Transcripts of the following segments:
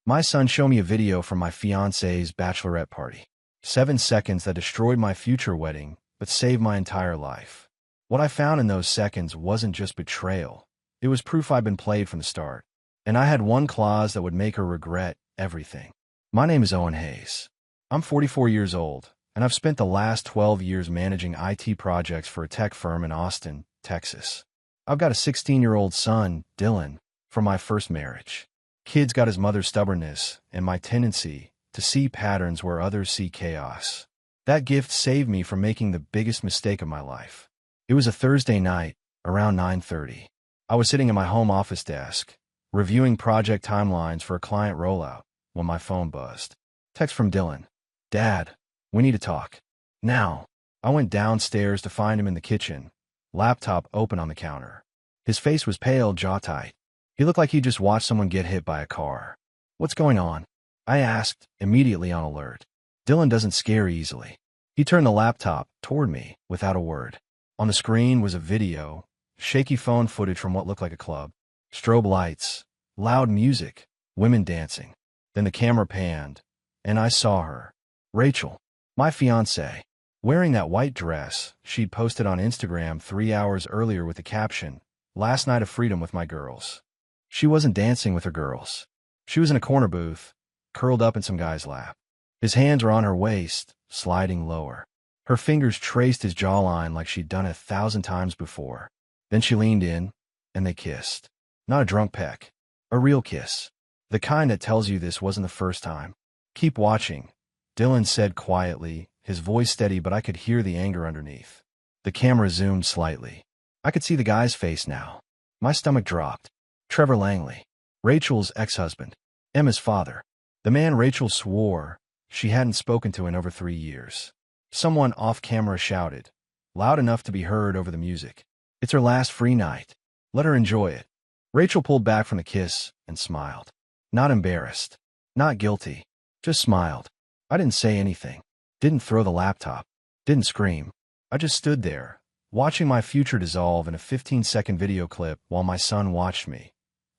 My son showed me a video from my fiancée's bachelorette party. 7 seconds that destroyed my future wedding, but saved my entire life. What I found in those seconds wasn't just betrayal. It was proof I'd been played from the start. And I had one clause that would make her regret everything. My name is Owen Hayes. I'm 44 years old, and I've spent the last 12 years managing IT projects for a tech firm in Austin, Texas. I've got a 16-year-old son, Dylan, from my first marriage. Kid's got his mother's stubbornness and my tendency to see patterns where others see chaos. That gift saved me from making the biggest mistake of my life. It was a Thursday night, around 9:30. I was sitting at my home office desk, reviewing project timelines for a client rollout, when my phone buzzed. Text from Dylan. "Dad, we need to talk. Now." I went downstairs to find him in the kitchen, laptop open on the counter. His face was pale, jaw tight. He looked like he just watched someone get hit by a car. "What's going on?" I asked, immediately on alert. Dylan doesn't scare easily. He turned the laptop toward me without a word. On the screen was a video, shaky phone footage from what looked like a club. Strobe lights, loud music, women dancing. Then the camera panned, and I saw her. Rachel, my fiancée, wearing that white dress she'd posted on Instagram 3 hours earlier with the caption, "Last night of freedom with my girls." She wasn't dancing with her girls. She was in a corner booth, curled up in some guy's lap. His hands were on her waist, sliding lower. Her fingers traced his jawline like she'd done 1,000 times before. Then she leaned in, and they kissed. Not a drunk peck. A real kiss. The kind that tells you this wasn't the first time. "Keep watching," Dylan said quietly, his voice steady, but I could hear the anger underneath. The camera zoomed slightly. I could see the guy's face now. My stomach dropped. Trevor Langley, Rachel's ex-husband, Emma's father. The man Rachel swore she hadn't spoken to in over 3 years. Someone off-camera shouted, loud enough to be heard over the music. "It's her last free night. Let her enjoy it." Rachel pulled back from the kiss and smiled. Not embarrassed. Not guilty. Just smiled. I didn't say anything. Didn't throw the laptop. Didn't scream. I just stood there, watching my future dissolve in a 15-second video clip while my son watched me,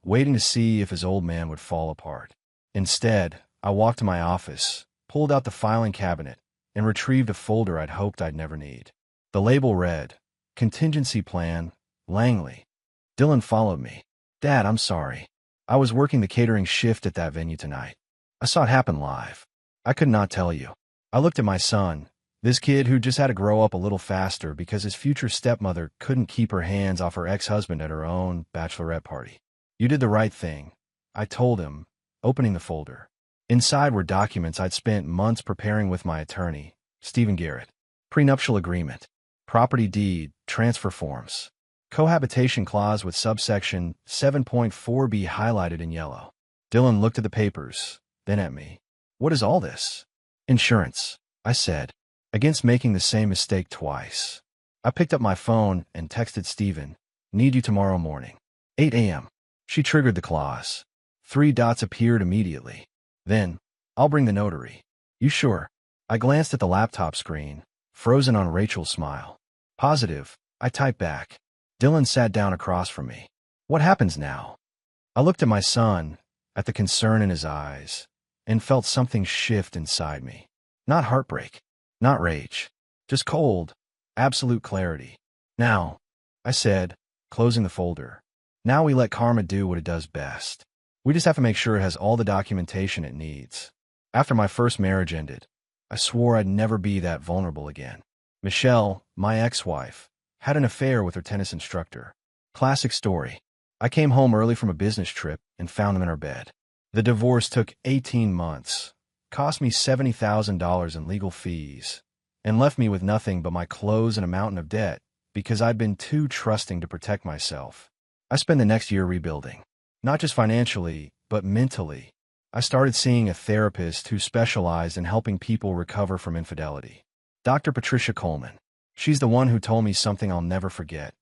waiting to see if his old man would fall apart. Instead, I walked to my office, pulled out the filing cabinet, and retrieved a folder I'd hoped I'd never need. The label read, "Contingency Plan, Langley." Dylan followed me. "Dad, I'm sorry. I was working the catering shift at that venue tonight. I saw it happen live. I could not tell you." I looked at my son, this kid who just had to grow up a little faster because his future stepmother couldn't keep her hands off her ex-husband at her own bachelorette party. "You did the right thing," I told him, opening the folder. Inside were documents I'd spent months preparing with my attorney, Stephen Garrett. Prenuptial agreement, property deed, transfer forms, cohabitation clause with subsection 7.4b highlighted in yellow. Dylan looked at the papers, then at me. "What is all this?" "Insurance," I said, against making the same mistake twice. I picked up my phone and texted Stephen, "Need you tomorrow morning. 8 a.m. She triggered the clause. 3 dots appeared immediately. Then, "I'll bring the notary." "You sure?" I glanced at the laptop screen, frozen on Rachel's smile. "Positive," I typed back. Dylan sat down across from me. "What happens now?" I looked at my son, at the concern in his eyes, and felt something shift inside me. Not heartbreak, not rage, just cold, absolute clarity. "Now," I said, closing the folder, "now we let karma do what it does best. We just have to make sure it has all the documentation it needs." After my first marriage ended, I swore I'd never be that vulnerable again. Michelle, my ex-wife, had an affair with her tennis instructor. Classic story. I came home early from a business trip and found them in her bed. The divorce took 18 months, cost me $70,000 in legal fees, and left me with nothing but my clothes and a mountain of debt because I'd been too trusting to protect myself. I spent the next year rebuilding. Not just financially, but mentally. I started seeing a therapist who specialized in helping people recover from infidelity. Dr. Patricia Coleman. She's the one who told me something I'll never forget.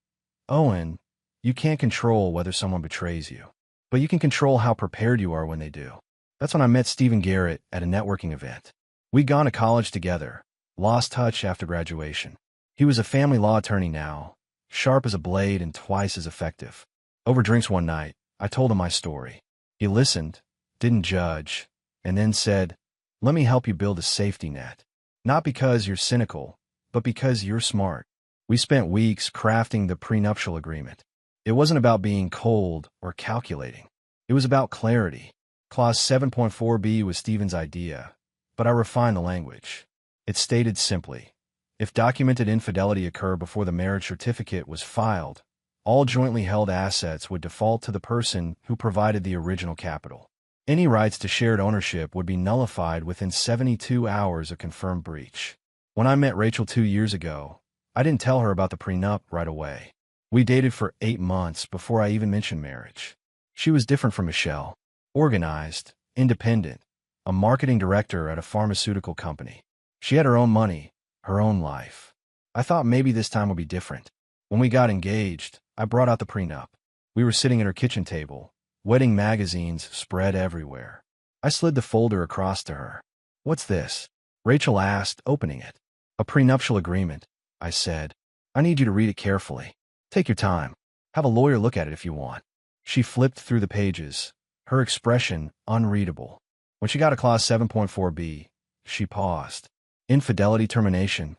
"Owen, you can't control whether someone betrays you, but you can control how prepared you are when they do." That's when I met Stephen Garrett at a networking event. We'd gone to college together, lost touch after graduation. He was a family law attorney now, sharp as a blade and twice as effective. Over drinks one night, I told him my story. He listened, didn't judge, and then said, "Let me help you build a safety net. Not because you're cynical, but because you're smart." We spent weeks crafting the prenuptial agreement. It wasn't about being cold or calculating. It was about clarity. Clause 7.4b was Stephen's idea, but I refined the language. It stated simply, if documented infidelity occurred before the marriage certificate was filed, all jointly held assets would default to the person who provided the original capital. Any rights to shared ownership would be nullified within 72 hours of confirmed breach. When I met Rachel 2 years ago, I didn't tell her about the prenup right away. We dated for 8 months before I even mentioned marriage. She was different from Michelle. Organized, independent, a marketing director at a pharmaceutical company. She had her own money, her own life. I thought maybe this time would be different. When we got engaged, I brought out the prenup. We were sitting at her kitchen table, wedding magazines spread everywhere. I slid the folder across to her. "What's this?" Rachel asked, opening it. "A prenuptial agreement," I said. "I need you to read it carefully. Take your time. Have a lawyer look at it if you want." She flipped through the pages, her expression unreadable. When she got to clause 7.4b, she paused. "Infidelity termination,"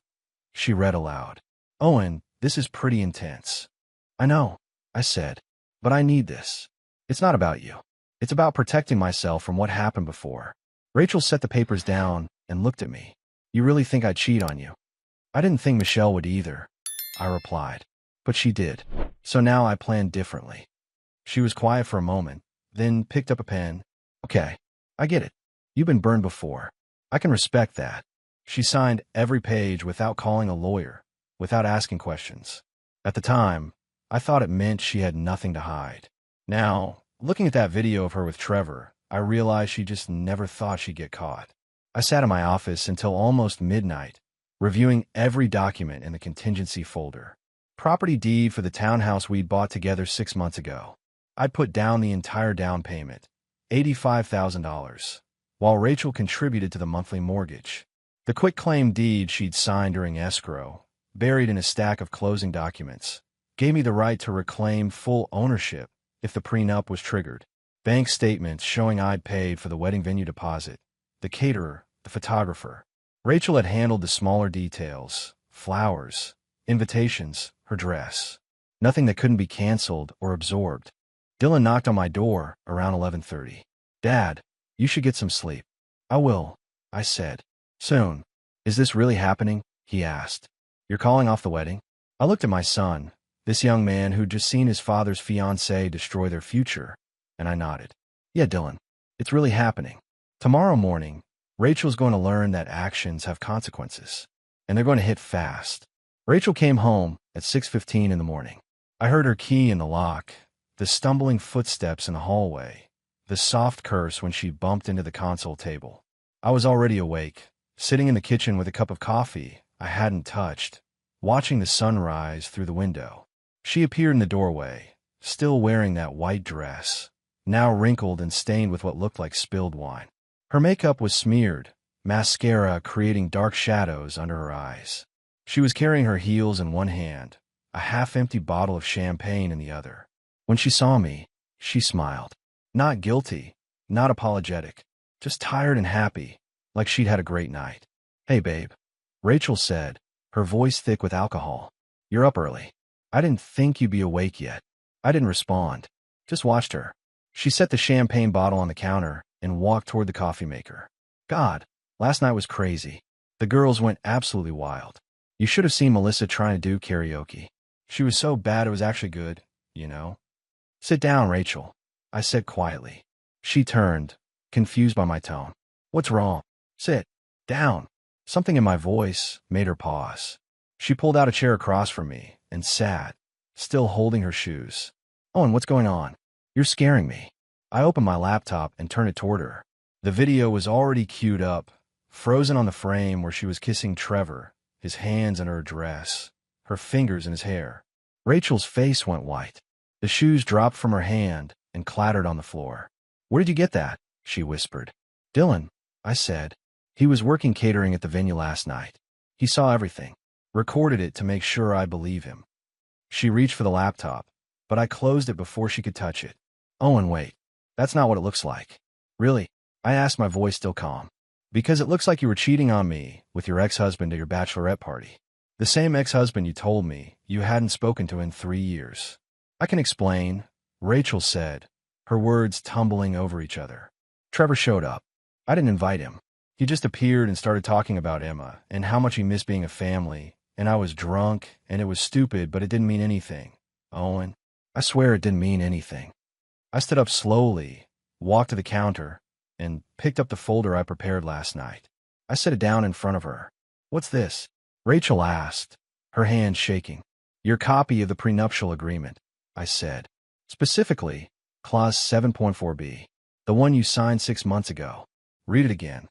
she read aloud. "Owen, this is pretty intense." "I know," I said, "but I need this. It's not about you. It's about protecting myself from what happened before." Rachel set the papers down and looked at me. "You really think I'd cheat on you?" "I didn't think Michelle would either," I replied. "But she did. So now I plan differently." She was quiet for a moment, then picked up a pen. "Okay, I get it. You've been burned before. I can respect that." She signed every page without calling a lawyer, without asking questions. At the time, I thought it meant she had nothing to hide. Now, looking at that video of her with Trevor, I realized she just never thought she'd get caught. I sat in my office until almost midnight, reviewing every document in the contingency folder. Property deed for the townhouse we'd bought together 6 months ago. I'd put down the entire down payment, $85,000, while Rachel contributed to the monthly mortgage. The quitclaim deed she'd signed during escrow, buried in a stack of closing documents, gave me the right to reclaim full ownership if the prenup was triggered. Bank statements showing I'd paid for the wedding venue deposit, the caterer, the photographer. Rachel had handled the smaller details, flowers, invitations, her dress. Nothing that couldn't be canceled or absorbed. Dylan knocked on my door around 11:30. "Dad, you should get some sleep." "I will," I said. "Soon." "Is this really happening?" he asked. "You're calling off the wedding?" I looked at my son, this young man who'd just seen his father's fiancée destroy their future, and I nodded. "Yeah, Dylan, it's really happening. Tomorrow morning, Rachel's going to learn that actions have consequences, and they're going to hit fast." Rachel came home at 6:15 in the morning. I heard her key in the lock, the stumbling footsteps in the hallway, the soft curse when she bumped into the console table. I was already awake, sitting in the kitchen with a cup of coffee I hadn't touched, watching the sunrise through the window. She appeared in the doorway, still wearing that white dress, now wrinkled and stained with what looked like spilled wine. Her makeup was smeared, mascara creating dark shadows under her eyes. She was carrying her heels in one hand, a half-empty bottle of champagne in the other. When she saw me, she smiled. Not guilty, not apologetic, just tired and happy, like she'd had a great night. "Hey, babe," Rachel said, her voice thick with alcohol. "You're up early. I didn't think you'd be awake yet." I didn't respond, just watched her. She set the champagne bottle on the counter and walked toward the coffee maker. "God, last night was crazy. The girls went absolutely wild. You should have seen Melissa trying to do karaoke. She was so bad it was actually good, you know." "Sit down, Rachel," I said quietly. She turned, confused by my tone. "What's wrong?" "Sit down." Something in my voice made her pause. She pulled out a chair across from me and sat, still holding her shoes. "Owen, what's going on? You're scaring me." I opened my laptop and turned it toward her. The video was already queued up, frozen on the frame where she was kissing Trevor, his hands in her dress, her fingers in his hair. Rachel's face went white. The shoes dropped from her hand and clattered on the floor. "Where did you get that?" she whispered. "Dylan," I said. "He was working catering at the venue last night. He saw everything, recorded it to make sure I believe him." She reached for the laptop, but I closed it before she could touch it. "Owen, wait. That's not what it looks like." Really? I asked, my voice still calm. Because it looks like you were cheating on me with your ex-husband at your bachelorette party. The same ex-husband you told me you hadn't spoken to in 3 years. I can explain, Rachel said, her words tumbling over each other. Trevor showed up. I didn't invite him. He just appeared and started talking about Emma and how much he missed being a family, and I was drunk, and it was stupid, but it didn't mean anything. Owen, I swear it didn't mean anything. I stood up slowly, walked to the counter, and picked up the folder I prepared last night. I set it down in front of her. What's this? Rachel asked, her hand shaking. Your copy of the prenuptial agreement, I said. Specifically, Clause 7.4b, the one you signed 6 months ago. Read it again.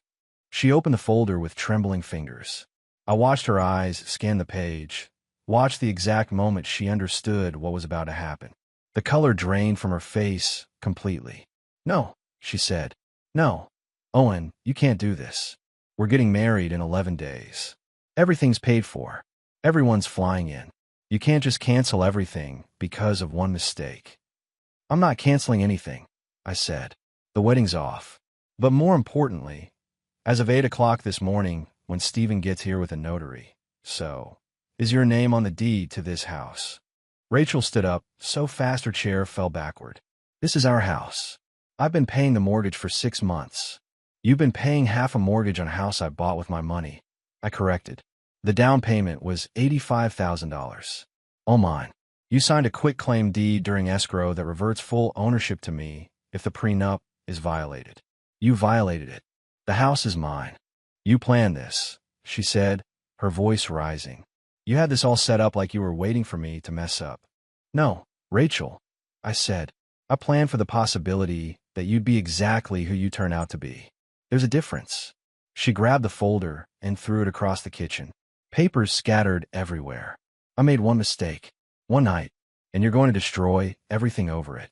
She opened the folder with trembling fingers. I watched her eyes scan the page, watched the exact moment she understood what was about to happen. The color drained from her face completely. No, she said. No. Owen, you can't do this. We're getting married in 11 days. Everything's paid for. Everyone's flying in. You can't just cancel everything because of one mistake. I'm not canceling anything, I said. The wedding's off. But more importantly, as of 8 o'clock this morning, when Stephen gets here with a notary, so is your name on the deed to this house. Rachel stood up, so fast her chair fell backward. This is our house. I've been paying the mortgage for 6 months. You've been paying half a mortgage on a house I bought with my money. I corrected. The down payment was $85,000. All mine. You signed a quitclaim deed during escrow that reverts full ownership to me if the prenup is violated. You violated it. The house is mine. You planned this, she said, her voice rising. You had this all set up like you were waiting for me to mess up. No, Rachel, I said. I planned for the possibility that you'd be exactly who you turn out to be. There's a difference. She grabbed the folder and threw it across the kitchen. Papers scattered everywhere. I made one mistake, one night, and you're going to destroy everything over it.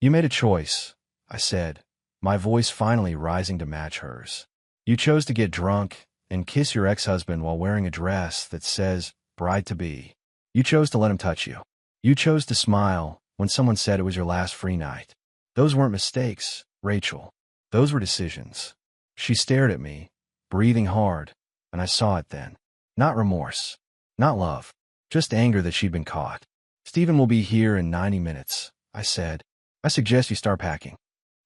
You made a choice, I said, my voice finally rising to match hers. You chose to get drunk and kiss your ex-husband while wearing a dress that says bride-to-be. You chose to let him touch you. You chose to smile when someone said it was your last free night. Those weren't mistakes, Rachel. Those were decisions. She stared at me, breathing hard, and I saw it then. Not remorse. Not love. Just anger that she'd been caught. Stephen will be here in 90 minutes, I said. I suggest you start packing.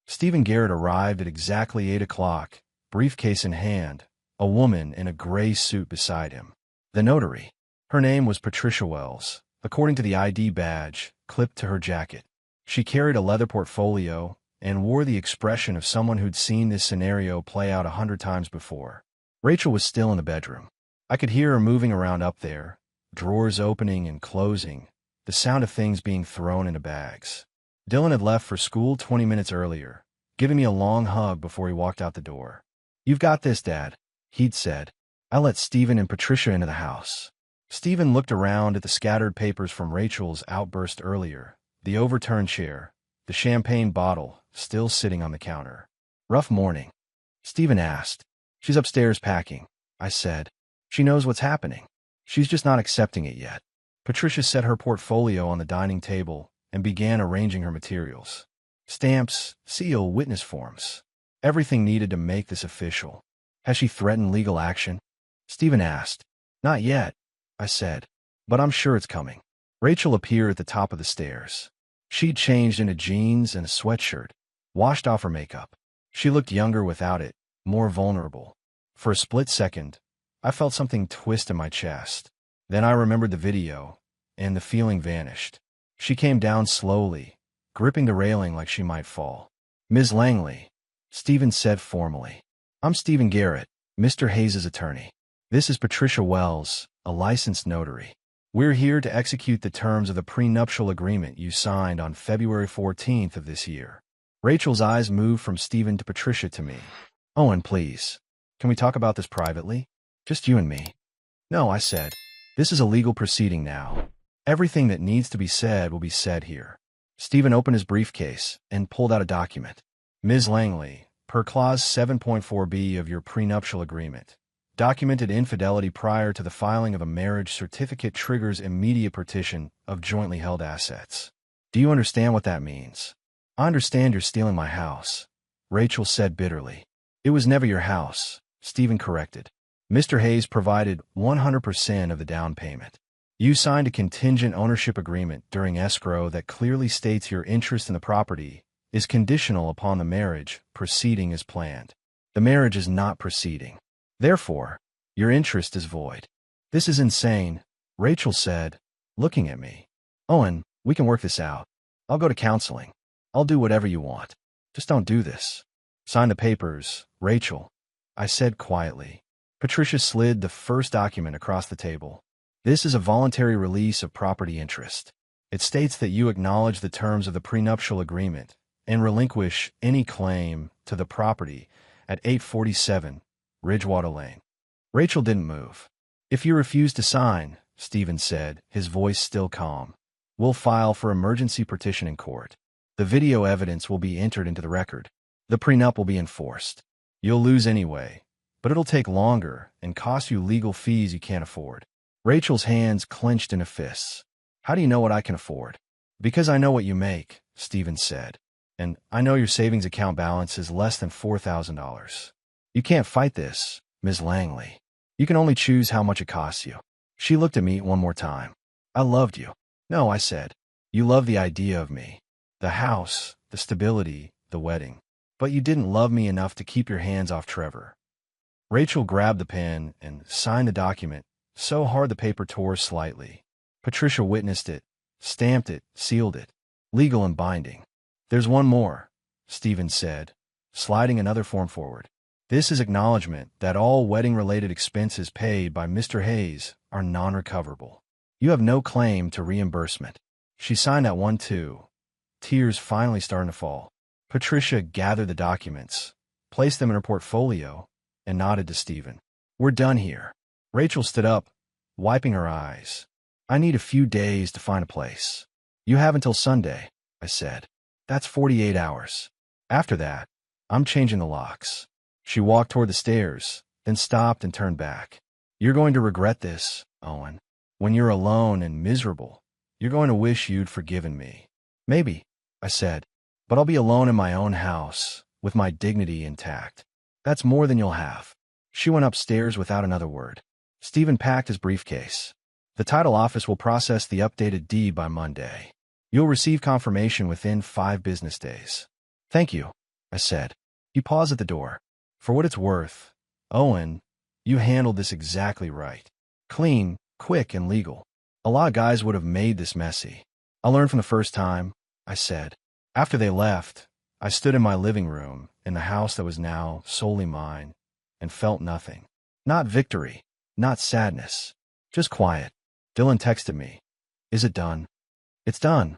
Stephen Garrett arrived at exactly 8 o'clock, briefcase in hand, a woman in a gray suit beside him. The notary. Her name was Patricia Wells, according to the ID badge clipped to her jacket. She carried a leather portfolio and wore the expression of someone who'd seen this scenario play out 100 times before. Rachel was still in the bedroom. I could hear her moving around up there, drawers opening and closing, the sound of things being thrown into bags. Dylan had left for school 20 minutes earlier, giving me a long hug before he walked out the door. You've got this, Dad, he'd said. I let Stephen and Patricia into the house. Stephen looked around at the scattered papers from Rachel's outburst earlier, the overturned chair, the champagne bottle still sitting on the counter. Rough morning? Stephen asked. She's upstairs packing, I said. She knows what's happening. She's just not accepting it yet. Patricia set her portfolio on the dining table and began arranging her materials. Stamps, seal, witness forms. Everything needed to make this official. Has she threatened legal action? Stephen asked. Not yet, I said, but I'm sure it's coming. Rachel appeared at the top of the stairs. She'd changed into jeans and a sweatshirt, washed off her makeup. She looked younger without it, more vulnerable. For a split second, I felt something twist in my chest. Then I remembered the video, and the feeling vanished. She came down slowly, gripping the railing like she might fall. Ms. Langley, Stephen said formally. I'm Stephen Garrett, Mr. Hayes' attorney. This is Patricia Wells, a licensed notary. We're here to execute the terms of the prenuptial agreement you signed on February 14th of this year. Rachel's eyes moved from Stephen to Patricia to me. Owen, please. Can we talk about this privately? Just you and me. No, I said. This is a legal proceeding now. Everything that needs to be said will be said here. Stephen opened his briefcase and pulled out a document. Ms. Langley, per Clause 7.4b of your prenuptial agreement, documented infidelity prior to the filing of a marriage certificate triggers immediate partition of jointly held assets. Do you understand what that means? I understand you're stealing my house, Rachel said bitterly. It was never your house, Stephen corrected. Mr. Hayes provided 100% of the down payment. You signed a contingent ownership agreement during escrow that clearly states your interest in the property is conditional upon the marriage proceeding as planned. The marriage is not proceeding. Therefore, your interest is void. This is insane, Rachel said, looking at me. Owen, we can work this out. I'll go to counseling. I'll do whatever you want. Just don't do this. Sign the papers, Rachel, I said quietly. Patricia slid the first document across the table. This is a voluntary release of property interest. It states that you acknowledge the terms of the prenuptial agreement and relinquish any claim to the property at 847 Ridgewater Lane. Rachel didn't move. If you refuse to sign, Stephen said, his voice still calm, we'll file for emergency petition in court. The video evidence will be entered into the record. The prenup will be enforced. You'll lose anyway, but it'll take longer and cost you legal fees you can't afford. Rachel's hands clenched into fists. How do you know what I can afford? Because I know what you make, Stephen said. And I know your savings account balance is less than $4,000. You can't fight this, Ms. Langley. You can only choose how much it costs you. She looked at me one more time. I loved you. No, I said. You love the idea of me. The house, the stability, the wedding. But you didn't love me enough to keep your hands off Trevor. Rachel grabbed the pen and signed the document, so hard the paper tore slightly. Patricia witnessed it, stamped it, sealed it. Legal and binding. There's one more, Stephen said, sliding another form forward. This is acknowledgement that all wedding-related expenses paid by Mr. Hayes are non-recoverable. You have no claim to reimbursement. She signed that one too, tears finally starting to fall. Patricia gathered the documents, placed them in her portfolio, and nodded to Stephen. We're done here. Rachel stood up, wiping her eyes. I need a few days to find a place. You have until Sunday, I said. That's 48 hours. After that, I'm changing the locks. She walked toward the stairs, then stopped and turned back. You're going to regret this, Owen. When you're alone and miserable, you're going to wish you'd forgiven me. Maybe, I said, but I'll be alone in my own house, with my dignity intact. That's more than you'll have. She went upstairs without another word. Stephen packed his briefcase. The title office will process the updated deed by Monday. You'll receive confirmation within 5 business days. Thank you, I said. He paused at the door. For what it's worth, Owen, you handled this exactly right. Clean, quick, and legal. A lot of guys would have made this messy. I learned from the first time, I said. After they left, I stood in my living room in the house that was now solely mine and felt nothing. Not victory, not sadness, just quiet. Dylan texted me. Is it done? It's done.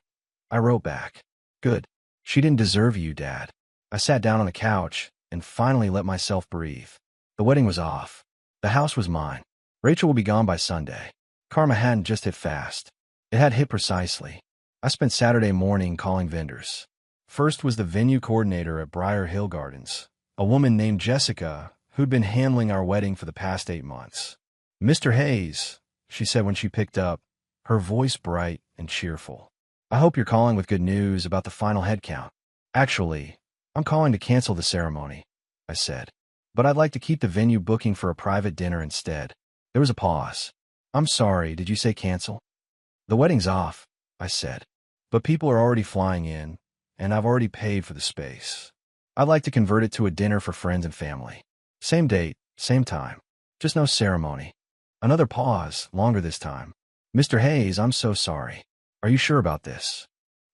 I wrote back. Good. She didn't deserve you, Dad. I sat down on the couch and finally let myself breathe. The wedding was off. The house was mine. Rachel will be gone by Sunday. Karma hadn't just hit fast. It had hit precisely. I spent Saturday morning calling vendors. First was the venue coordinator at Briar Hill Gardens, a woman named Jessica who'd been handling our wedding for the past 8 months. Mr. Hayes, she said when she picked up, her voice bright and cheerful. I hope you're calling with good news about the final head count. Actually, I'm calling to cancel the ceremony, I said. But I'd like to keep the venue booking for a private dinner instead. There was a pause. I'm sorry, did you say cancel? The wedding's off, I said. But people are already flying in, and I've already paid for the space. I'd like to convert it to a dinner for friends and family. Same date, same time. Just no ceremony. Another pause, longer this time. Mr. Hayes, I'm so sorry. Are you sure about this?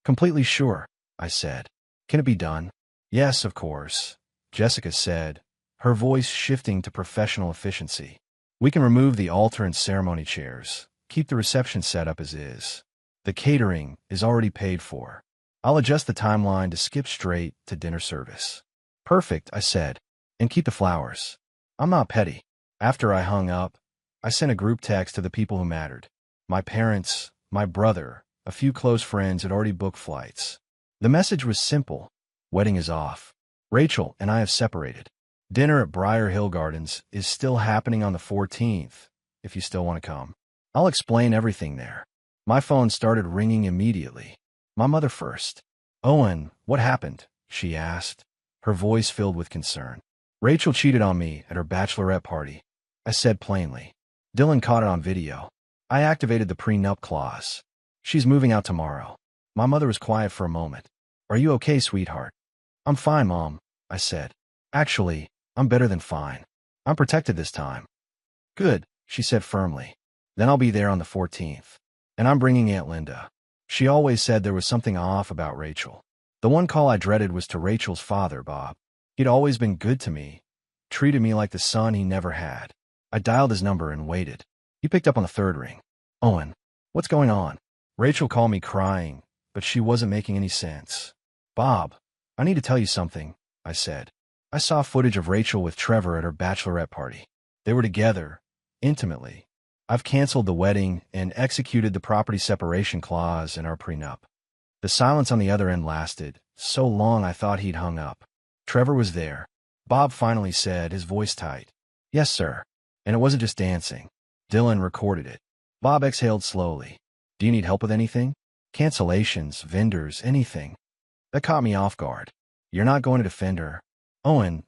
Completely sure, I said. Can it be done? Yes, of course, Jessica said, her voice shifting to professional efficiency. We can remove the altar and ceremony chairs, keep the reception set up as is. The catering is already paid for. I'll adjust the timeline to skip straight to dinner service. Perfect, I said, and keep the flowers. I'm not petty. After I hung up, I sent a group text to the people who mattered. My parents, my brother, a few close friends had already booked flights. The message was simple. Wedding is off. Rachel and I have separated. Dinner at Briar Hill Gardens is still happening on the 14th, if you still want to come. I'll explain everything there. My phone started ringing immediately. My mother first. Owen, what happened? She asked. her voice filled with concern. Rachel cheated on me at her bachelorette party, I said plainly. Dylan caught it on video. I activated the prenup clause. She's moving out tomorrow. My mother was quiet for a moment. Are you okay, sweetheart? I'm fine, Mom, I said. Actually, I'm better than fine. I'm protected this time. Good, she said firmly. Then I'll be there on the 14th. And I'm bringing Aunt Linda. She always said there was something off about Rachel. The one call I dreaded was to Rachel's father, Bob. He'd always been good to me, treated me like the son he never had. I dialed his number and waited. He picked up on the third ring. Owen, what's going on? Rachel called me crying, but she wasn't making any sense. Bob, I need to tell you something, I said. I saw footage of Rachel with Trevor at her bachelorette party. They were together, intimately. I've canceled the wedding and executed the property separation clause in our prenup. The silence on the other end lasted so long I thought he'd hung up. Trevor was there. Bob finally said, his voice tight. Yes, sir. And it wasn't just dancing. Dylan recorded it. Bob exhaled slowly. Do you need help with anything? Cancellations, vendors, anything. That caught me off guard. You're not going to defend her. Owen,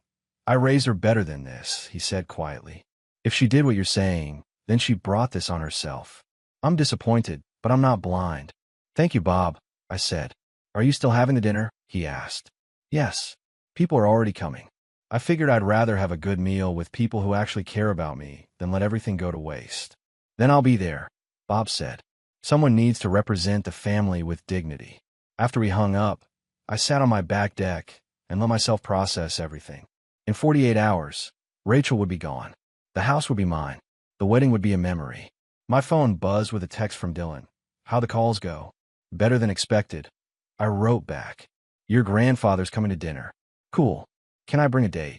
I raised her better than this, he said quietly. If she did what you're saying, then she brought this on herself. I'm disappointed, but I'm not blind. Thank you, Bob, I said. Are you still having the dinner? He asked. Yes. People are already coming. I figured I'd rather have a good meal with people who actually care about me than let everything go to waste. Then I'll be there, Bob said. Someone needs to represent the family with dignity. After we hung up, I sat on my back deck and let myself process everything. In 48 hours, Rachel would be gone. The house would be mine. The wedding would be a memory. My phone buzzed with a text from Dylan. How the calls go? Better than expected. I wrote back. Your grandfather's coming to dinner. Cool. Can I bring a date?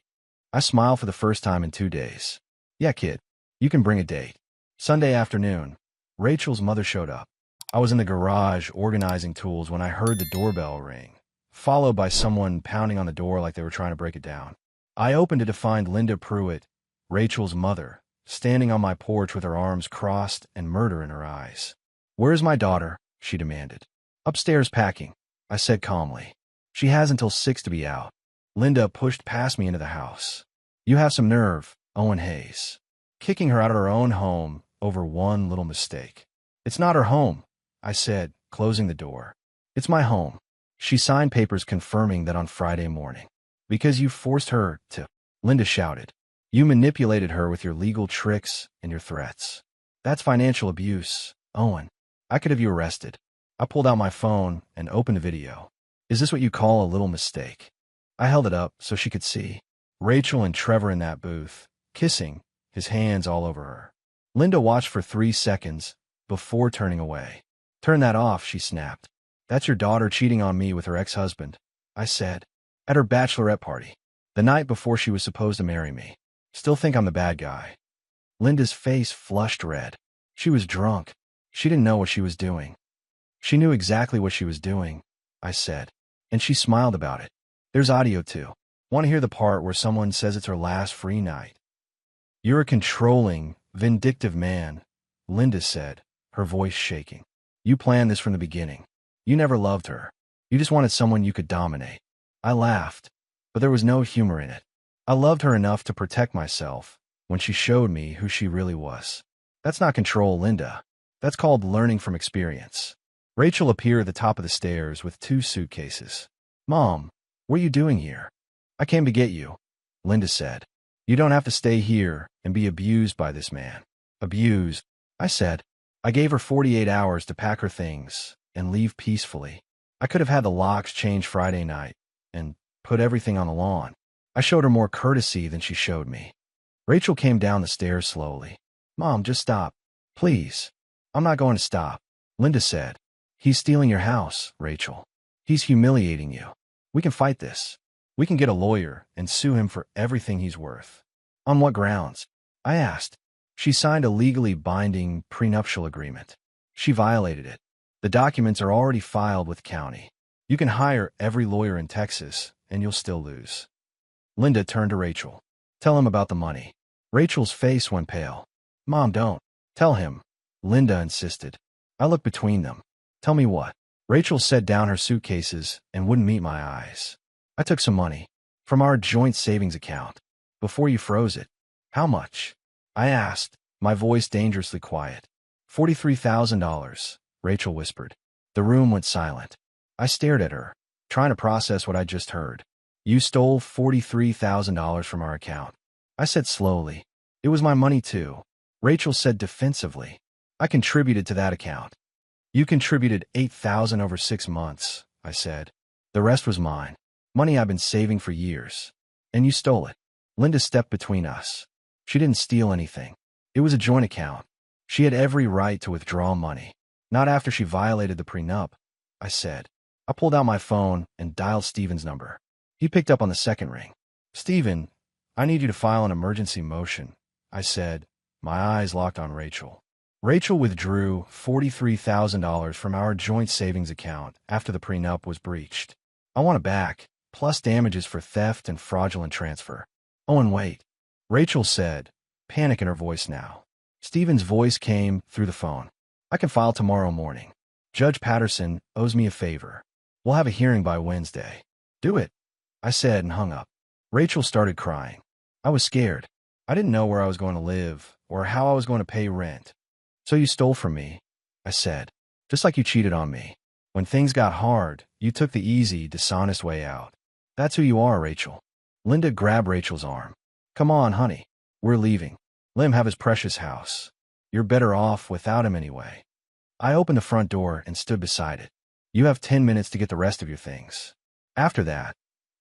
I smiled for the first time in 2 days. Yeah, kid. You can bring a date. Sunday afternoon, Rachel's mother showed up. I was in the garage organizing tools when I heard the doorbell ring, followed by someone pounding on the door like they were trying to break it down. I opened it to find Linda Pruitt, Rachel's mother, standing on my porch with her arms crossed and murder in her eyes. Where's my daughter? She demanded. Upstairs packing, I said calmly. She has until 6 to be out. Linda pushed past me into the house. You have some nerve, Owen Hayes. Kicking her out of her own home over one little mistake. It's not her home, I said, closing the door. It's my home. She signed papers confirming that on Friday morning. Because you forced her to, Linda shouted. You manipulated her with your legal tricks and your threats. That's financial abuse, Owen. I could have you arrested. I pulled out my phone and opened a video. Is this what you call a little mistake? I held it up so she could see. Rachel and Trevor in that booth, kissing, his hands all over her. Linda watched for 3 seconds before turning away. Turn that off, she snapped. That's your daughter cheating on me with her ex-husband, I said. At her bachelorette party. The night before she was supposed to marry me. Still think I'm the bad guy. Linda's face flushed red. She was drunk. She didn't know what she was doing. She knew exactly what she was doing, I said. And she smiled about it. There's audio too. Want to hear the part where someone says it's her last free night? You're a controlling, vindictive man, Linda said, her voice shaking. You planned this from the beginning. You never loved her. You just wanted someone you could dominate. I laughed, but there was no humor in it. I loved her enough to protect myself when she showed me who she really was. That's not control, Linda. That's called learning from experience. Rachel appeared at the top of the stairs with 2 suitcases. Mom, what are you doing here? I came to get you, Linda said. You don't have to stay here and be abused by this man. Abused, I said. I gave her 48 hours to pack her things and leave peacefully. I could have had the locks changed Friday night and put everything on the lawn. I showed her more courtesy than she showed me. Rachel came down the stairs slowly. Mom, just stop. Please. I'm not going to stop, Linda said. He's stealing your house, Rachel. He's humiliating you. We can fight this. We can get a lawyer and sue him for everything he's worth. On what grounds? I asked. She signed a legally binding prenuptial agreement. She violated it. The documents are already filed with county. You can hire every lawyer in Texas, and you'll still lose. Linda turned to Rachel. Tell him about the money. Rachel's face went pale. Mom, don't. Tell him, Linda insisted. I looked between them. Tell me what? Rachel set down her suitcases and wouldn't meet my eyes. I took some money. From our joint savings account. Before you froze it. How much? I asked, my voice dangerously quiet. $43,000, Rachel whispered. The room went silent. I stared at her, trying to process what I just heard. You stole $43,000 from our account. I said slowly. It was my money too. Rachel said defensively. I contributed to that account. You contributed $8,000 over 6 months, I said. The rest was mine. Money I've been saving for years. And you stole it. Linda stepped between us. She didn't steal anything. It was a joint account. She had every right to withdraw money. Not after she violated the prenup, I said. I pulled out my phone and dialed Stephen's number. He picked up on the second ring. Stephen, I need you to file an emergency motion, I said, my eyes locked on Rachel. Rachel withdrew $43,000 from our joint savings account after the prenup was breached. I want it back, plus damages for theft and fraudulent transfer. Oh, and wait, Rachel said, panic in her voice now. Stephen's voice came through the phone. I can file tomorrow morning. Judge Patterson owes me a favor. We'll have a hearing by Wednesday. Do it, I said and hung up. Rachel started crying. I was scared. I didn't know where I was going to live or how I was going to pay rent. So you stole from me, I said, just like you cheated on me. When things got hard, you took the easy, dishonest way out. That's who you are, Rachel. Linda grabbed Rachel's arm. Come on, honey. We're leaving. Let him have his precious house. You're better off without him anyway. I opened the front door and stood beside it. You have 10 minutes to get the rest of your things. After that,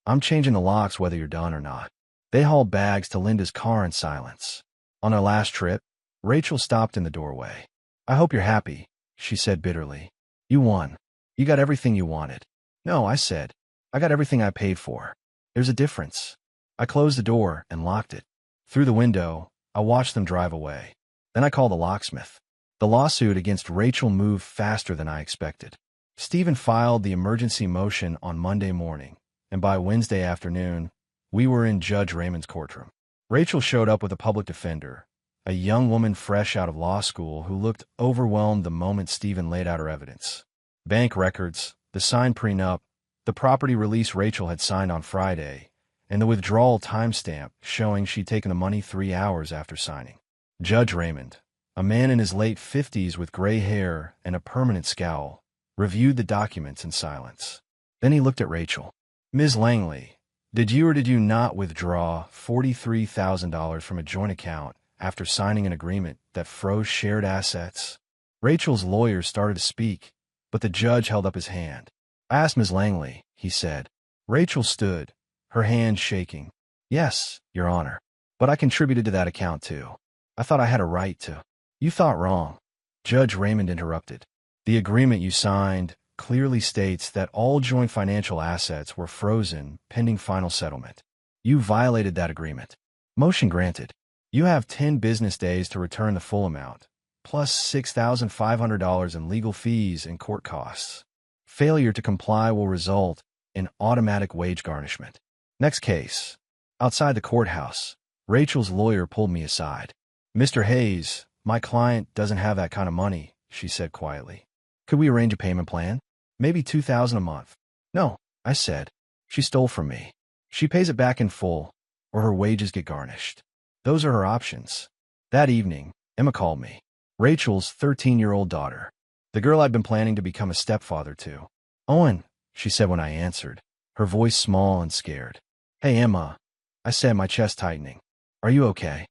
I'm changing the locks whether you're done or not. They hauled bags to Linda's car in silence. On our last trip, Rachel stopped in the doorway. I hope you're happy, she said bitterly. You won. You got everything you wanted. No, I said. I got everything I paid for. There's a difference. I closed the door and locked it. Through the window, I watched them drive away. Then I called the locksmith. The lawsuit against Rachel moved faster than I expected. Stephen filed the emergency motion on Monday morning, and by Wednesday afternoon, we were in Judge Raymond's courtroom. Rachel showed up with a public defender, a young woman fresh out of law school who looked overwhelmed the moment Stephen laid out her evidence. Bank records, the signed prenup, the property release Rachel had signed on Friday, and the withdrawal timestamp showing she'd taken the money 3 hours after signing. Judge Raymond, a man in his late 50s with gray hair and a permanent scowl, reviewed the documents in silence. Then he looked at Rachel. Ms. Langley, did you or did you not withdraw $43,000 from a joint account after signing an agreement that froze shared assets? Rachel's lawyer started to speak, but the judge held up his hand. I asked Ms. Langley, he said. Rachel stood, her hand shaking. Yes, Your Honor, but I contributed to that account too. I thought I had a right to. You thought wrong. Judge Raymond interrupted. The agreement you signed clearly states that all joint financial assets were frozen pending final settlement. You violated that agreement. Motion granted. You have 10 business days to return the full amount, plus $6,500 in legal fees and court costs. Failure to comply will result in automatic wage garnishment. Next case. Outside the courthouse, Rachel's lawyer pulled me aside. Mr. Hayes, my client doesn't have that kind of money, she said quietly. Could we arrange a payment plan? Maybe $2,000 a month. No, I said. She stole from me. She pays it back in full, or her wages get garnished. Those are her options. That evening, Emma called me. Rachel's 13-year-old daughter. The girl I'd been planning to become a stepfather to. Owen, she said when I answered, her voice small and scared. Hey, Emma, I said, my chest tightening. Are you okay?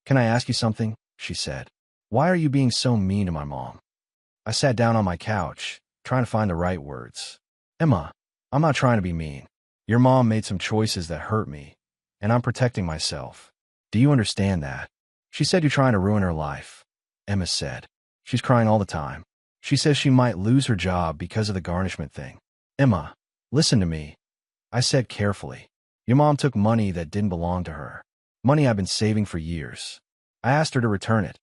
Can I ask you something? She said. Why are you being so mean to my mom? I sat down on my couch, trying to find the right words. Emma, I'm not trying to be mean. Your mom made some choices that hurt me, and I'm protecting myself. Do you understand that? She said you're trying to ruin her life. Emma said. She's crying all the time. She says she might lose her job because of the garnishment thing. Emma, listen to me. I said carefully. Your mom took money that didn't belong to her. Money I've been saving for years. I asked her to return it,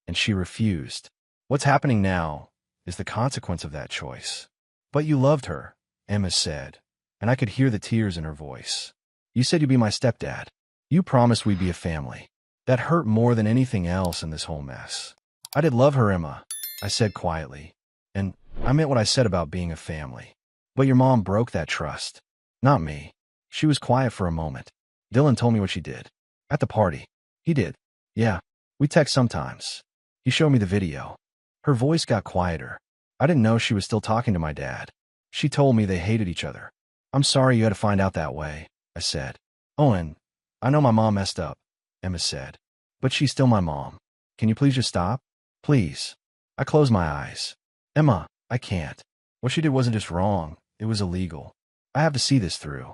and she refused. What's happening now is the consequence of that choice. But you loved her, Emma said, and I could hear the tears in her voice. You said you'd be my stepdad. You promised we'd be a family. That hurt more than anything else in this whole mess. I did love her, Emma, I said quietly, and I meant what I said about being a family. But your mom broke that trust. Not me. She was quiet for a moment. Dylan told me what she did. At the party. He did. Yeah. We text sometimes. He showed me the video. Her voice got quieter. I didn't know she was still talking to my dad. She told me they hated each other. I'm sorry you had to find out that way, I said. Owen, I know my mom messed up, Emma said. But she's still my mom. Can you please just stop? Please. I closed my eyes. Emma, I can't. What she did wasn't just wrong, it was illegal. I have to see this through.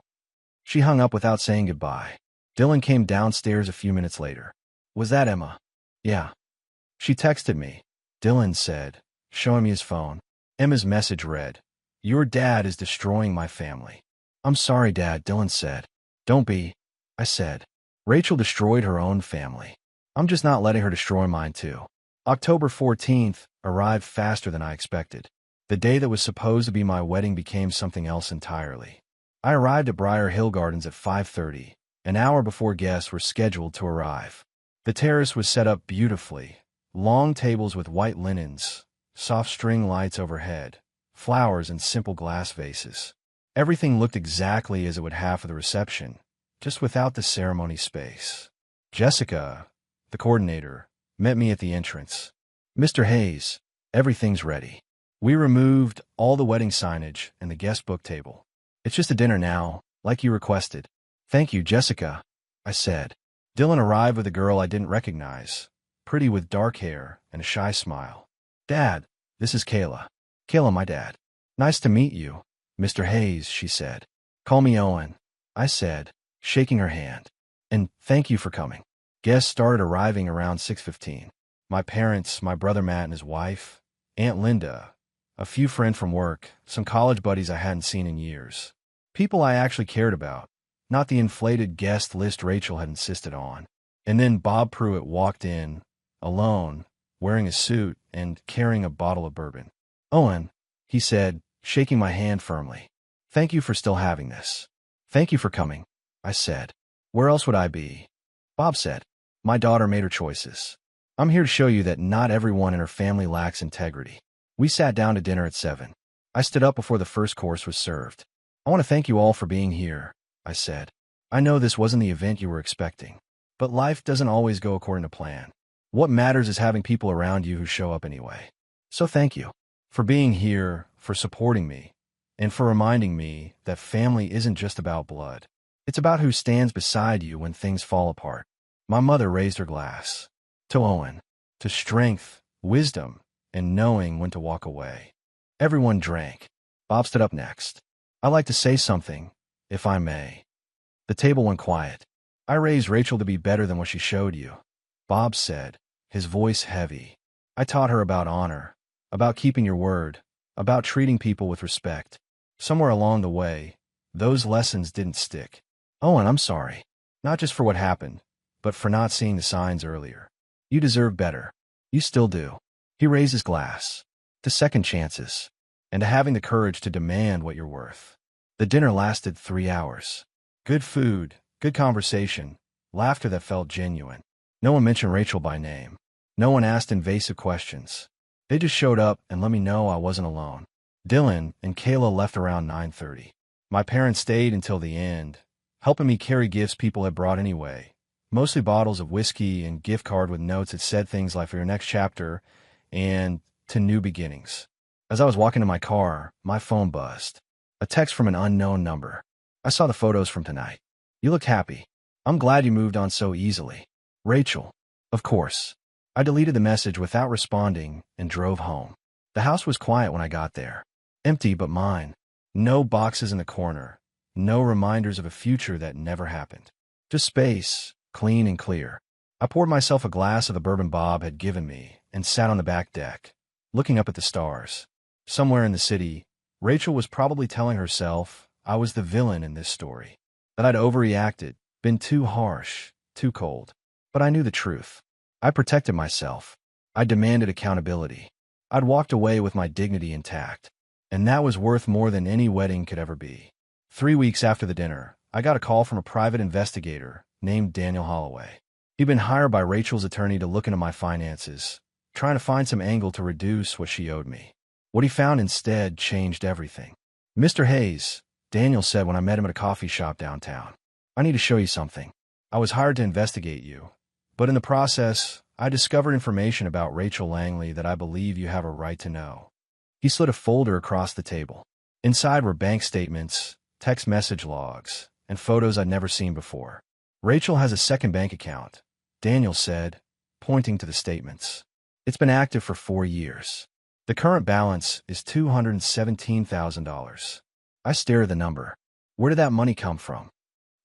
She hung up without saying goodbye. Dylan came downstairs a few minutes later. Was that Emma? Yeah. She texted me, Dylan said, showing me his phone. Emma's message read, Your dad is destroying my family. I'm sorry, Dad, Dylan said. Don't be, I said. Rachel destroyed her own family. I'm just not letting her destroy mine too. October 14th arrived faster than I expected. The day that was supposed to be my wedding became something else entirely. I arrived at Briar Hill Gardens at 5:30, an hour before guests were scheduled to arrive. The terrace was set up beautifully, long tables with white linens, soft string lights overhead, flowers in simple glass vases. Everything looked exactly as it would have for the reception, just without the ceremony space. Jessica, the coordinator, met me at the entrance. Mr. Hayes, everything's ready. We removed all the wedding signage and the guest book table. It's just a dinner now, like you requested. Thank you, Jessica, I said. Dylan arrived with a girl I didn't recognize, pretty with dark hair and a shy smile. Dad, this is Kayla. Kayla, my dad. Nice to meet you, Mr. Hayes, she said. Call me Owen, I said, shaking her hand. And thank you for coming. Guests started arriving around 6:15. My parents, my brother Matt and his wife, Aunt Linda, a few friends from work, some college buddies I hadn't seen in years. People I actually cared about, not the inflated guest list Rachel had insisted on. And then Bob Pruitt walked in, alone, wearing a suit and carrying a bottle of bourbon. Owen, he said, shaking my hand firmly. Thank you for still having this. Thank you for coming, I said. Where else would I be? Bob said. My daughter made her choices. I'm here to show you that not everyone in her family lacks integrity. We sat down to dinner at 7. I stood up before the first course was served. I want to thank you all for being here, I said. I know this wasn't the event you were expecting, but life doesn't always go according to plan. What matters is having people around you who show up anyway. So thank you for being here, for supporting me, and for reminding me that family isn't just about blood. It's about who stands beside you when things fall apart. My mother raised her glass. To Owen. To strength, wisdom, and knowing when to walk away. Everyone drank. Bob stood up next. I'd like to say something, if I may. The table went quiet. I raised Rachel to be better than what she showed you, Bob said, his voice heavy. I taught her about honor, about keeping your word, about treating people with respect. Somewhere along the way, those lessons didn't stick. Owen, I'm sorry. Not just for what happened, but for not seeing the signs earlier. You deserve better. You still do. He raised his glass. To second chances. And to having the courage to demand what you're worth. The dinner lasted 3 hours. Good food, good conversation, laughter that felt genuine. No one mentioned Rachel by name. No one asked invasive questions. They just showed up and let me know I wasn't alone. Dylan and Kayla left around 9:30. My parents stayed until the end, helping me carry gifts people had brought anyway. Mostly bottles of whiskey and gift card with notes that said things like for your next chapter and to new beginnings. As I was walking to my car, my phone buzzed. A text from an unknown number. I saw the photos from tonight. You look happy. I'm glad you moved on so easily. Rachel. Of course. I deleted the message without responding and drove home. The house was quiet when I got there. Empty but mine. No boxes in the corner. No reminders of a future that never happened. Just space, clean and clear. I poured myself a glass of the bourbon Bob had given me and sat on the back deck, looking up at the stars. Somewhere in the city, Rachel was probably telling herself I was the villain in this story, that I'd overreacted, been too harsh, too cold. But I knew the truth. I protected myself. I demanded accountability. I'd walked away with my dignity intact, and that was worth more than any wedding could ever be. 3 weeks after the dinner, I got a call from a private investigator named Daniel Holloway. He'd been hired by Rachel's attorney to look into my finances, trying to find some angle to reduce what she owed me. What he found instead changed everything. Mr. Hayes, Daniel said when I met him at a coffee shop downtown. I need to show you something. I was hired to investigate you, but in the process, I discovered information about Rachel Langley that I believe you have a right to know. He slid a folder across the table. Inside were bank statements, text message logs, and photos I'd never seen before. Rachel has a second bank account, Daniel said, pointing to the statements. It's been active for 4 years. The current balance is $217,000. I stared at the number. Where did that money come from?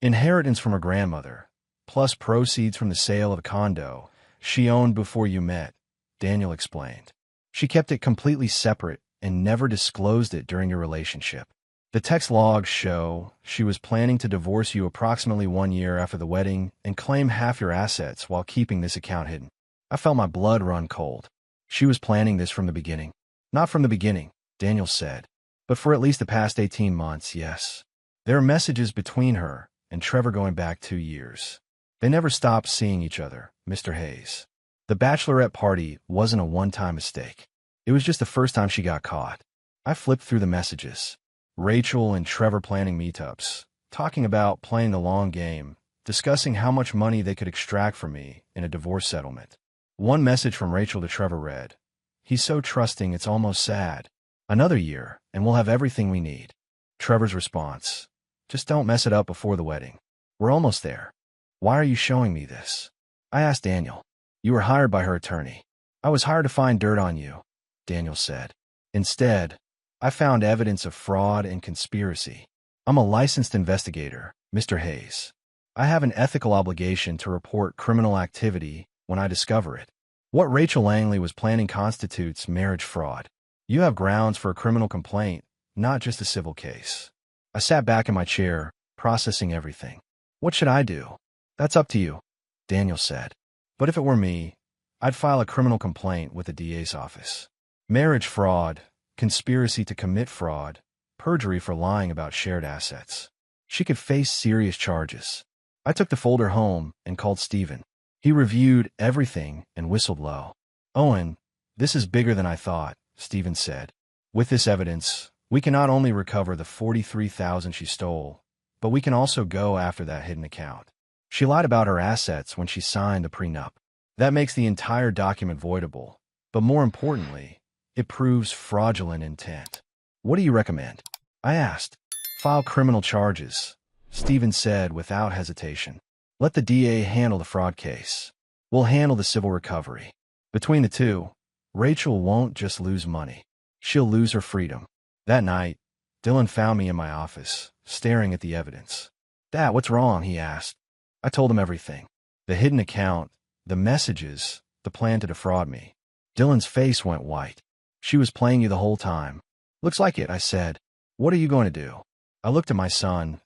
Inheritance from her grandmother, plus proceeds from the sale of a condo she owned before you met, Daniel explained. She kept it completely separate and never disclosed it during your relationship. The text logs show she was planning to divorce you approximately 1 year after the wedding and claim half your assets while keeping this account hidden. I felt my blood run cold. She was planning this from the beginning. Not from the beginning, Daniel said, but for at least the past 18 months, yes. There are messages between her and Trevor going back 2 years. They never stopped seeing each other, Mr. Hayes. The bachelorette party wasn't a one-time mistake. It was just the first time she got caught. I flipped through the messages. Rachel and Trevor planning meetups, talking about playing the long game, discussing how much money they could extract from me in a divorce settlement. One message from Rachel to Trevor read, "He's so trusting it's almost sad. Another year, and we'll have everything we need." Trevor's response, "Just don't mess it up before the wedding. We're almost there. Why are you showing me this?" I asked Daniel. "You were hired by her attorney." "I was hired to find dirt on you," Daniel said. "Instead, I found evidence of fraud and conspiracy. I'm a licensed investigator, Mr. Hayes. I have an ethical obligation to report criminal activity when I discover it. What Rachel Langley was planning constitutes marriage fraud. You have grounds for a criminal complaint, not just a civil case." I sat back in my chair, processing everything. "What should I do?" "That's up to you," Daniel said. "But if it were me, I'd file a criminal complaint with the DA's office. Marriage fraud, conspiracy to commit fraud, perjury for lying about shared assets. She could face serious charges." I took the folder home and called Stephen. He reviewed everything and whistled low. "Owen, this is bigger than I thought," Stephen said. "With this evidence, we can not only recover the $43,000 she stole, but we can also go after that hidden account. She lied about her assets when she signed the prenup. That makes the entire document voidable, but more importantly, it proves fraudulent intent. What do you recommend?" I asked. "File criminal charges," Stephen said without hesitation. "Let the DA handle the fraud case. We'll handle the civil recovery. Between the two, Rachel won't just lose money. She'll lose her freedom." That night, Dylan found me in my office, staring at the evidence. "Dad, what's wrong?" he asked. I told him everything. The hidden account, the messages, the plan to defraud me. Dylan's face went white. "She was playing you the whole time." "Looks like it," I said. "What are you going to do?" I looked at my son,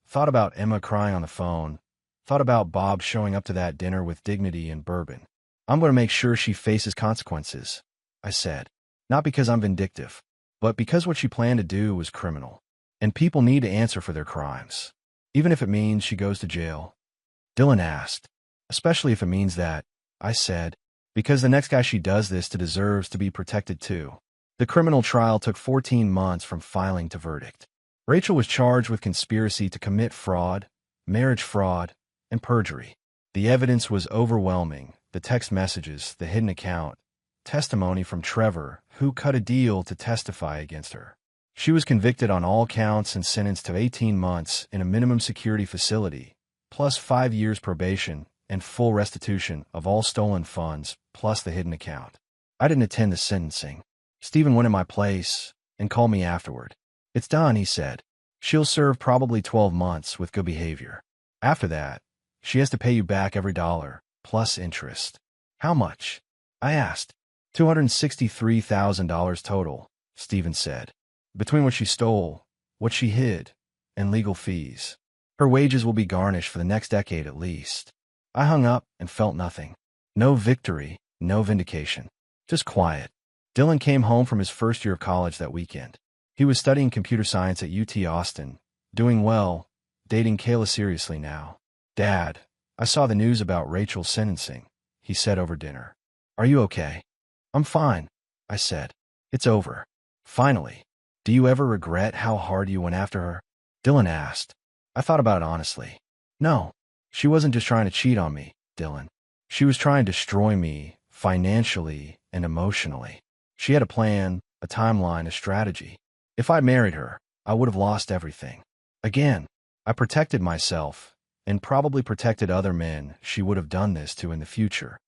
thought about Emma crying on the phone, thought about Bob showing up to that dinner with dignity and bourbon. "I'm going to make sure she faces consequences," I said. "Not because I'm vindictive, but because what she planned to do was criminal. And people need to answer for their crimes, even if it means she goes to jail." Dylan asked. "Especially if it means that," I said, "because the next guy she does this to deserves to be protected too." The criminal trial took 14 months from filing to verdict. Rachel was charged with conspiracy to commit fraud, marriage fraud, and perjury. The evidence was overwhelming: the text messages, the hidden account, testimony from Trevor, who cut a deal to testify against her. She was convicted on all counts and sentenced to 18 months in a minimum security facility, plus 5 years probation and full restitution of all stolen funds, plus the hidden account. I didn't attend the sentencing. Stephen went in my place and called me afterward. "It's done," he said. "She'll serve probably 12 months with good behavior. After that, she has to pay you back every dollar, plus interest." "How much?" I asked. $263,000 total, Stephen said, "between what she stole, what she hid, and legal fees. Her wages will be garnished for the next decade at least." I hung up and felt nothing. No victory, no vindication. Just quiet. Dylan came home from his first year of college that weekend. He was studying computer science at UT Austin, doing well, dating Kayla seriously now. "Dad, I saw the news about Rachel's sentencing," he said over dinner. "Are you okay?" "I'm fine," I said. "It's over. Finally. Do you ever regret how hard you went after her?" Dylan asked. I thought about it honestly. No, she wasn't just trying to cheat on me, Dylan. She was trying to destroy me financially and emotionally. She had a plan, a timeline, a strategy. If I married her, I would have lost everything. Again, I protected myself and probably protected other men she would have done this to in the future.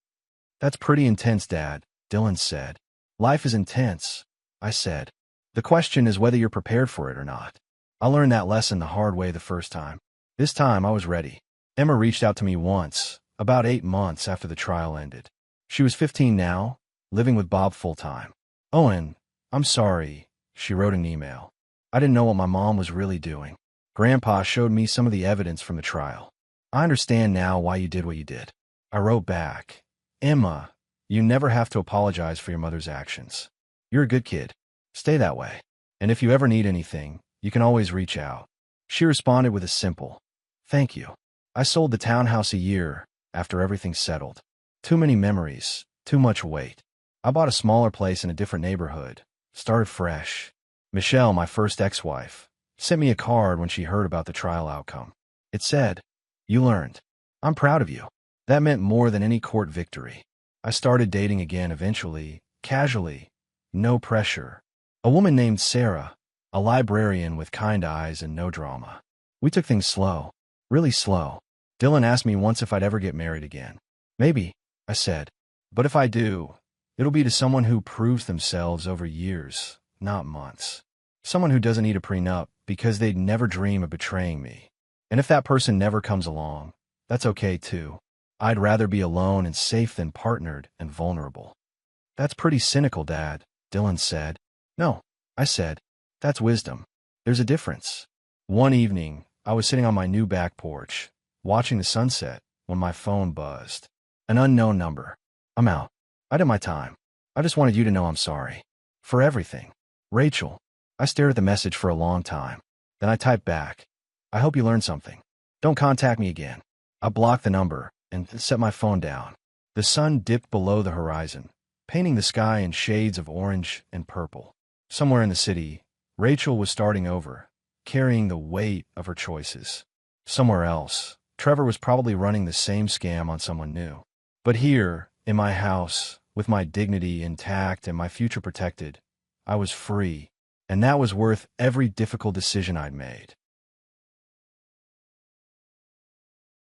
That's pretty intense, Dad, Dylan said. Life is intense, I said. The question is whether you're prepared for it or not. I learned that lesson the hard way the first time. This time I was ready. Emma reached out to me once, about 8 months after the trial ended. She was 15 now, living with Bob full-time. Owen, I'm sorry, she wrote an email. I didn't know what my mom was really doing. Grandpa showed me some of the evidence from the trial. I understand now why you did what you did. I wrote back, Emma, you never have to apologize for your mother's actions. You're a good kid. Stay that way. And if you ever need anything, you can always reach out. She responded with a simple, thank you. I sold the townhouse a year after everything settled. Too many memories, too much weight. I bought a smaller place in a different neighborhood, started fresh. Michelle, my first ex-wife, sent me a card when she heard about the trial outcome. It said, you learned. I'm proud of you. That meant more than any court victory. I started dating again eventually, casually, no pressure. A woman named Sarah, a librarian with kind eyes and no drama. We took things slow, really slow. Dylan asked me once if I'd ever get married again. Maybe, I said. But if I do, it'll be to someone who proves themselves over years, not months. Someone who doesn't need a prenup because they'd never dream of betraying me. And if that person never comes along, that's okay too. I'd rather be alone and safe than partnered and vulnerable. That's pretty cynical, Dad, Dylan said. No, I said. That's wisdom. There's a difference. One evening, I was sitting on my new back porch, watching the sunset, when my phone buzzed. An unknown number. I'm out. I did my time. I just wanted you to know I'm sorry. For everything. Rachel. I stared at the message for a long time. Then I typed back. I hope you learned something. Don't contact me again. I blocked the number and set my phone down. The sun dipped below the horizon, painting the sky in shades of orange and purple. Somewhere in the city, Rachel was starting over, carrying the weight of her choices. Somewhere else, Trevor was probably running the same scam on someone new. But here, in my house, with my dignity intact and my future protected, I was free, and that was worth every difficult decision I'd made.